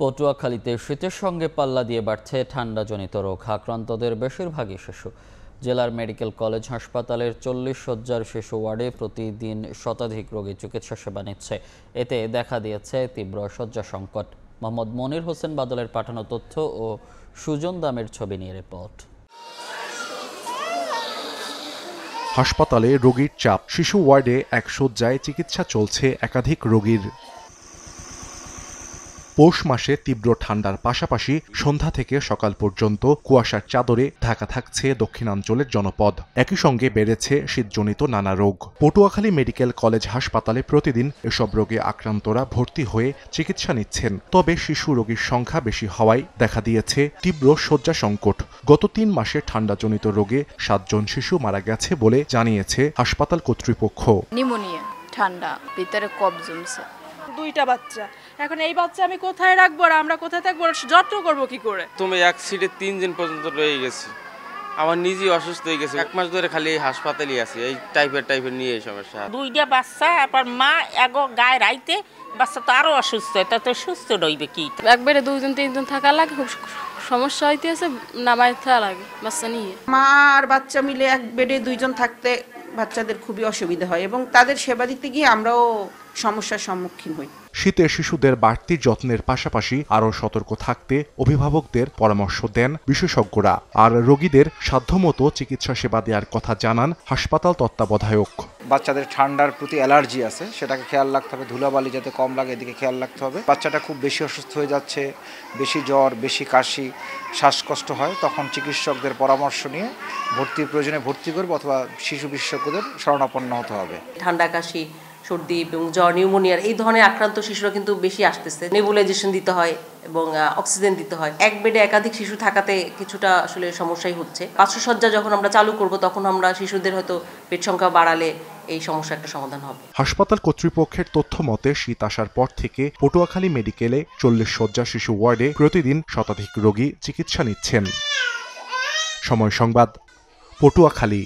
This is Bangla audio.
পটুয়াখালীতে শীতের সঙ্গে পাল্লা দিয়ে বাড়ছে ঠান্ডাজনিত রোগ। আক্রান্তদের বেশিরভাগই শিশু। জেলার মেডিকেল কলেজ হাসপাতালের 40 শয্যার শিশু ওয়ার্ডে প্রতিদিন শতাধিক রোগী চিকিৎসা সেবা নিচ্ছে। এতে দেখা দিয়েছে তীব্র শয্যা সংকট। মোহাম্মদ মনির হোসেন বাদলের পাঠানো তথ্য ও সুজন দামের ছবি নিয়ে রিপোর্ট। হাসপাতালে রোগীর চাপ। শিশু ওয়ার্ডে এক শয্যায় চিকিৎসা চলছে একাধিক রোগীর। পৌষ মাসে তীব্র ঠান্ডার পাশাপাশি সন্ধ্যা থেকে সকাল পর্যন্ত কুয়াশার চাদরে ঢাকা থাকছে দক্ষিণাঞ্চলের জনপদ। একই সঙ্গে বেড়েছে শীতজনিত নানা রোগ। পটুয়াখালী মেডিকেল কলেজ হাসপাতালে প্রতিদিন এসব রোগে আক্রান্তরা ভর্তি হয়ে চিকিৎসা নিচ্ছেন। তবে শিশু রোগীর সংখ্যা বেশি হওয়ায় দেখা দিয়েছে তীব্র শয্যা সংকট। গত 3 মাসে ঠান্ডাজনিত রোগে 7 জন শিশু মারা গেছে বলে জানিয়েছে হাসপাতাল কর্তৃপক্ষ। নিউমোনিয়া, ঠান্ডা, ভিতরে কফ জমছে। 2টা বাচ্চা। এখন এই বাচ্চা আমি কোথায় রাখবো আর আমরা কোথায় থাকবো, যত্ন করবো কি করে? তুমি এক সিটে 3 দিন পর্যন্ত রয়ে গেছি। আমার নিজেই অসুস্থ হয়ে গেছে। 1 মাস ধরে খালি এই হাসপাতালেই আছি। এই টাইপের নিয়ে এই সমস্যা। 2টা বাচ্চা, আবার মা এগো গায়ে রাইতে বাচ্চা তো আরো অসুস্থ। তা তো সুস্থ রইবে কি? একবারে 2 দিন 3 দিন থাকা লাগে, খুব সমস্যা হইতেছে, নামাই থাকা লাগে বাচ্চা নিয়ে। মা আর বাচ্চা মিলে এক বেডে 2 জন থাকতে বাচ্চাদের খুবই অসুবিধা হয় এবং তাদের সেবা দিতে গিয়ে আমরাও সমস্যার সম্মুখীন হই। শীতে শিশুদের বাড়তি যত্নের পাশাপাশি আরও সতর্ক থাকতে অভিভাবকদের পরামর্শ দেন বিশেষজ্ঞরা। আর রোগীদের সাধ্যমতো চিকিৎসা সেবা দেওয়ার কথা জানান হাসপাতাল তত্ত্বাবধায়ক। বাচ্চাদের ঠান্ডার প্রতি অ্যালার্জি আছে, সেটাকে খেয়াল রাখতে হবে। ধুলাবালি যাতে কম লাগে এদিকে খেয়াল রাখতে হবে। বাচ্চাটা খুব বেশি অসুস্থ হয়ে যাচ্ছে, বেশি জ্বর, বেশি কাশি, শ্বাসকষ্ট হয়, তখন চিকিৎসকদের পরামর্শ নিয়ে ভর্তির প্রয়োজনে ভর্তি করবে অথবা শিশু বিশেষজ্ঞদের শরণাপন্ন হতে হবে। ঠান্ডা, কাশি, সর্দি এবং জ্বর, নিউমোনিয়ার এই ধরনের আক্রান্ত শিশুরা কিন্তু বেশি আসতেছে। নেবুলাইজেশন দিতে হয় এবং অক্সিজেন দিতে হয়। এক বেডে একাধিক শিশু থাকাতে কিছুটা আসলে সমস্যাই হচ্ছে। 500 শয্যা যখন আমরা চালু করব তখন আমরা শিশুদের হয়তো বেড সংখ্যা বাড়ালে এই সমস্যা একটা সমাধান হবে। হাসপাতাল কর্তৃপক্ষের তথ্য মতে শীত আসার পর থেকে পটুয়াখালী মেডিকেলে 40 শয্যা শিশু ওয়ার্ডে প্রতিদিন শতাধিক রোগী চিকিৎসা নিচ্ছেন। সময় সংবাদ, পটুয়াখালী।